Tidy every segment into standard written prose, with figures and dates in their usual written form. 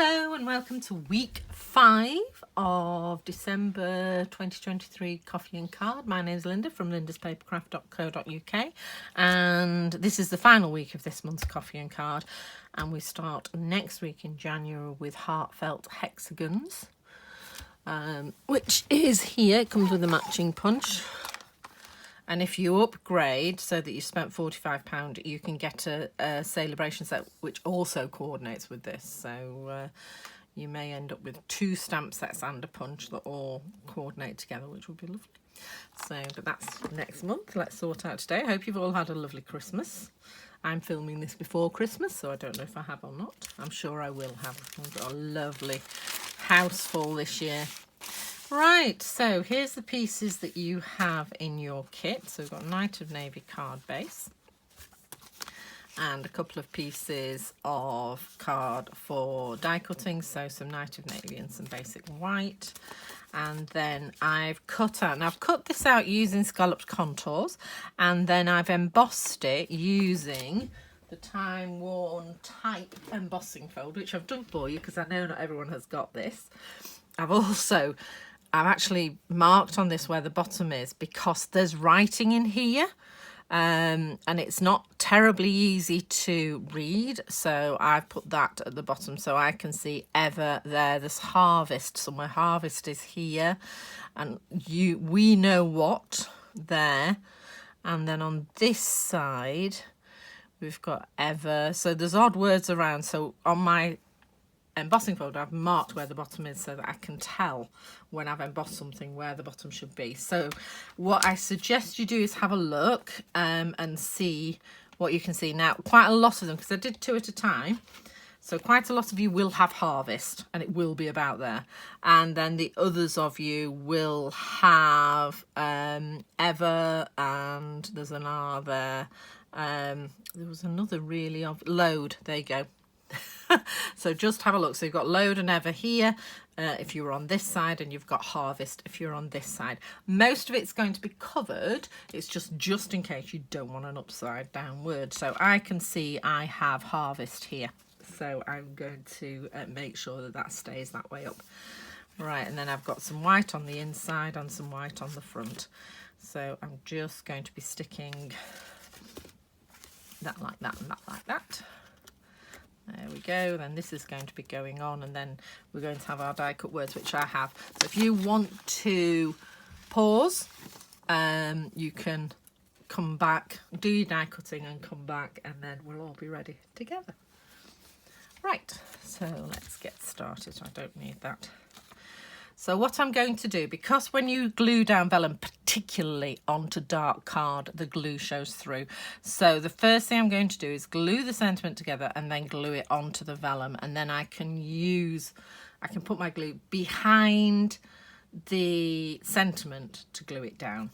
Hello and welcome to week 5 of December 2023 Coffee and Card. My name is Linda from lindaspapercraft.co.uk and this is the final week of this month's Coffee and Card, and we start next week in January with Heartfelt Hexagons, which is here. It comes with a matching punch. And if you upgrade so that you spent £45, you can get a celebration set which also coordinates with this. So you may end up with 2 stamp sets and a punch that all coordinate together, which would be lovely. So, but that's next month. Let's sort out today. I hope you've all had a lovely Christmas. I'm filming this before Christmas, so I don't know if I have or not. I'm sure I will have. We've got a lovely house full this year. Right, so here's the pieces that you have in your kit. So we've got Knight of Navy card base and a couple of pieces of card for die cutting, so some Knight of Navy and some basic white. And then I've cut out, and I've cut this out using scalloped contours, and then I've embossed it using the time-worn type embossing fold, which I've done for you because I know not everyone has got this. I've actually marked on this where the bottom is because there's writing in here, and it's not terribly easy to read, so I've put that at the bottom so I can see ever there. There's harvest somewhere. Harvest is here, and we know what there. And then on this side we've got ever, so there's odd words around. So on my embossing folder I've marked where the bottom is so that I can tell when I've embossed something where the bottom should be. So what I suggest you do is have a look and see what you can see. Now quite a lot of them, because I did 2 at a time, so quite a lot of you will have harvest and it will be about there, and then the others of you will have ever, and there's an R there. There was another really of load. There you go. So just have a look. So you've got load and ever here if you're on this side, and you've got harvest if you're on this side. Most of it's going to be covered. It's just in case you don't want an upside down word. So I can see I have harvest here, so I'm going to make sure that that stays that way up. Right, and then I've got some white on the inside and some white on the front. So I'm just going to be sticking that like that and that like that. There we go. Then this is going to be going on, and then we're going to have our die cut words, which I have. So if you want to pause, you can come back, do your die cutting and come back, and then we'll all be ready together. Right, so let's get started. I don't need that. So what I'm going to do, because when you glue down vellum, particularly onto dark card, the glue shows through. So the first thing I'm going to do is glue the sentiment together and then glue it onto the vellum. And then I can put my glue behind the sentiment to glue it down.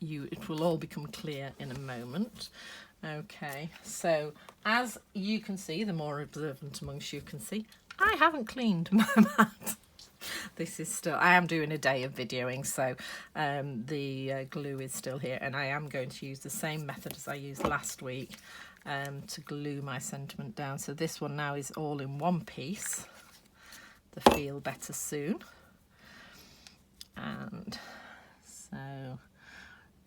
It will all become clear in a moment. Okay, so as you can see, the more observant amongst you can see, I haven't cleaned my mat. This is still, I am doing a day of videoing, so the glue is still here, and I am going to use the same method as I used last week to glue my sentiment down. So this one now is all in one piece, the Feel Better Soon. And so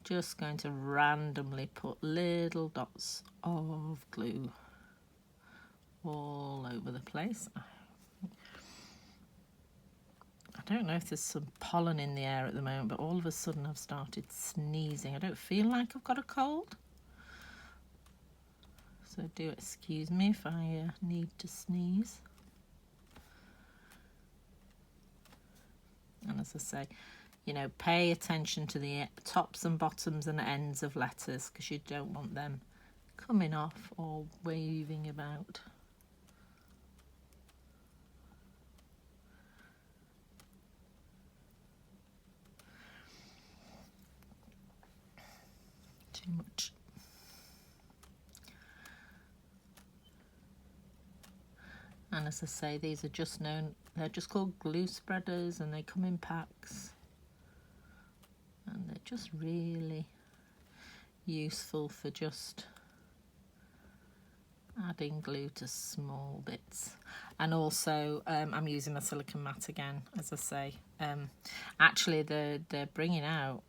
just going to randomly put little dots of glue all over the place. I don't know if there's some pollen in the air at the moment, but all of a sudden I've started sneezing. I don't feel like I've got a cold, so do excuse me if I need to sneeze. And as I say, you know, pay attention to the tops and bottoms and ends of letters, because you don't want them coming off or waving about. Too much. And as I say, these are just they're just called glue spreaders, and they come in packs, and they're just really useful for just adding glue to small bits. And also I'm using my silicone mat again, as I say. Actually they're bringing out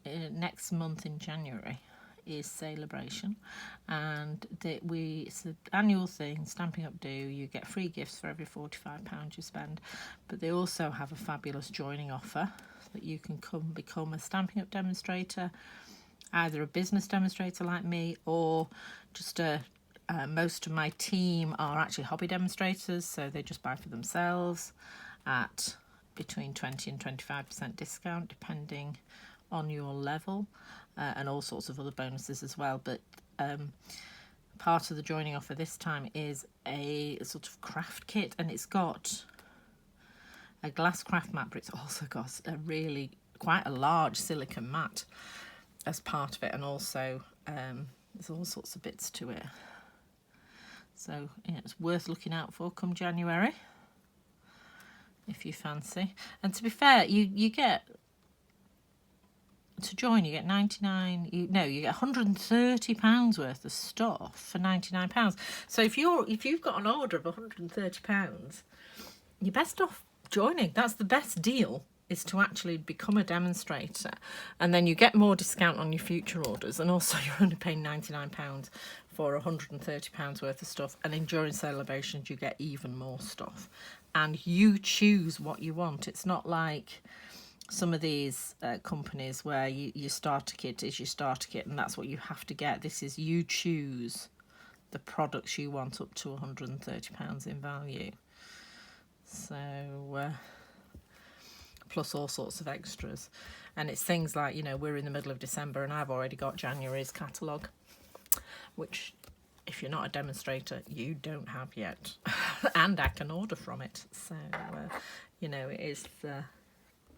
next month in January is Celebration, and it's an annual thing, Stamping Up Do. You get free gifts for every £45 you spend, but they also have a fabulous joining offer that you can come become a Stampin' Up demonstrator, either a business demonstrator like me, or just most of my team are actually hobby demonstrators, so they just buy for themselves at between 20 and 25% discount depending on your level, and all sorts of other bonuses as well. But part of the joining offer this time is a sort of craft kit, and it's got a glass craft mat, but it's also got a really quite a large silicone mat as part of it, and also there's all sorts of bits to it. So yeah, it's worth looking out for come January if you fancy. And to be fair, you get to join, you get you get £130 worth of stuff for £99. So if you've got an order of £130, you're best off joining. That's the best deal, is to actually become a demonstrator, and then you get more discount on your future orders, and also you're only paying £99 for £130 worth of stuff, and during celebrations you get even more stuff, and you choose what you want. It's not like some of these companies where your starter kit is your starter kit and that's what you have to get. This is, you choose the products you want up to £130 in value. So plus all sorts of extras, and it's things like, we're in the middle of December and I've already got January's catalogue, which if you're not a demonstrator you don't have yet and I can order from it. So it is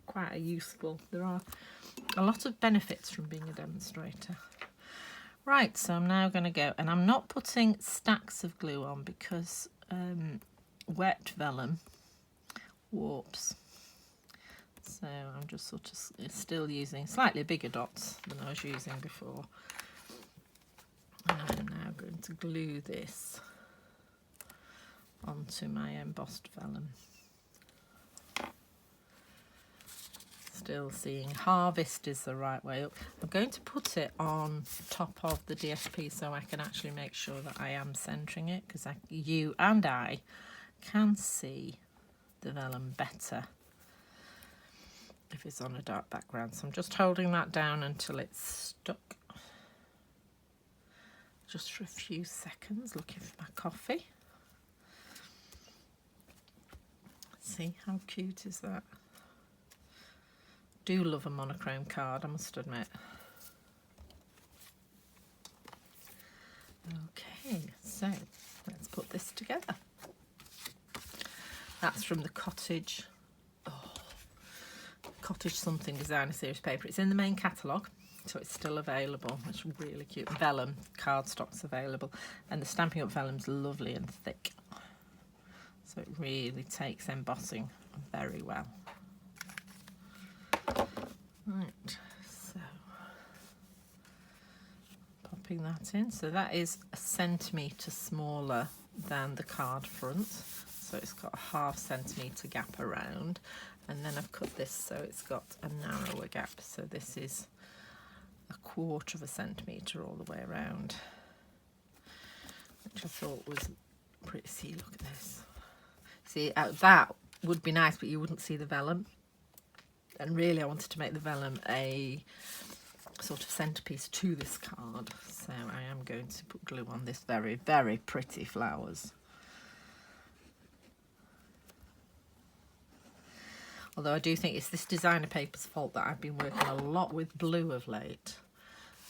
quite a useful, there are a lot of benefits from being a demonstrator. Right, so I'm now going to go, and I'm not putting stacks of glue on because wet vellum warps. So I'm just sort of still using slightly bigger dots than I was using before. And I'm now going to glue this onto my embossed vellum. Still seeing harvest is the right way up. I'm going to put it on top of the DSP so I can actually make sure that I am centering it, because you and I can see the vellum better if it's on a dark background. So I'm just holding that down until it's stuck, just for a few seconds, looking for my coffee. See how cute is that? Do love a monochrome card, I must admit. Okay, so let's put this together. That's from the Cottage something designer series paper. It's in the main catalogue, so it's still available. It's really cute. Vellum cardstock's available, and the Stampin' Up vellum's lovely and thick, so it really takes embossing very well. Right, so popping that in. So that is a centimetre smaller than the card front, so it's got a ½ centimetre gap around, and then I've cut this so it's got a narrower gap, so this is a ½ centimetre all the way around, which I thought was pretty. See, look at this. See, that would be nice, but you wouldn't see the vellum. And really I wanted to make the vellum a sort of centrepiece to this card, so I am going to put glue on this very, very pretty flowers. Although I do think it's this designer paper's fault that I've been working a lot with blue of late.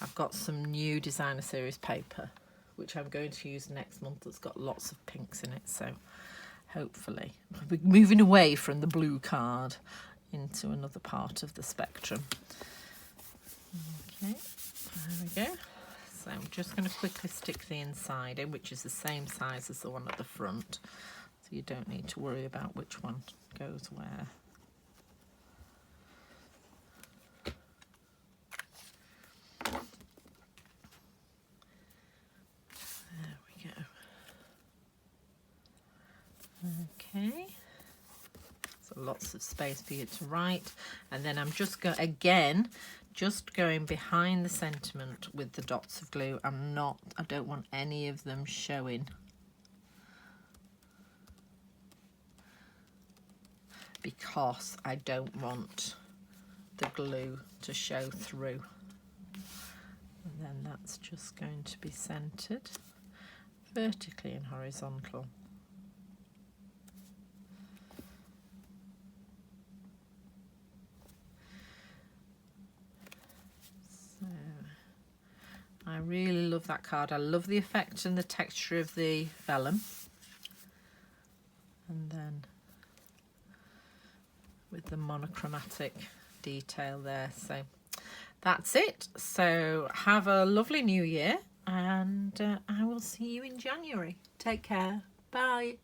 I've got some new designer series paper which I'm going to use next month that's got lots of pinks in it, so hopefully I'll be moving away from the blue card into another part of the spectrum. Okay, there we go. So I'm just going to quickly stick the inside in, which is the same size as the one at the front, so you don't need to worry about which one goes where. There we go. Okay, so lots of space for you to write, and then I'm just going behind the sentiment with the dots of glue. I don't want any of them showing, because I don't want the glue to show through. And then that's just going to be centered vertically and horizontal. So I really love that card. I love the effect and the texture of the vellum. And then with the monochromatic detail there. So that's it. So have a lovely new year, and I will see you in January. Take care. Bye.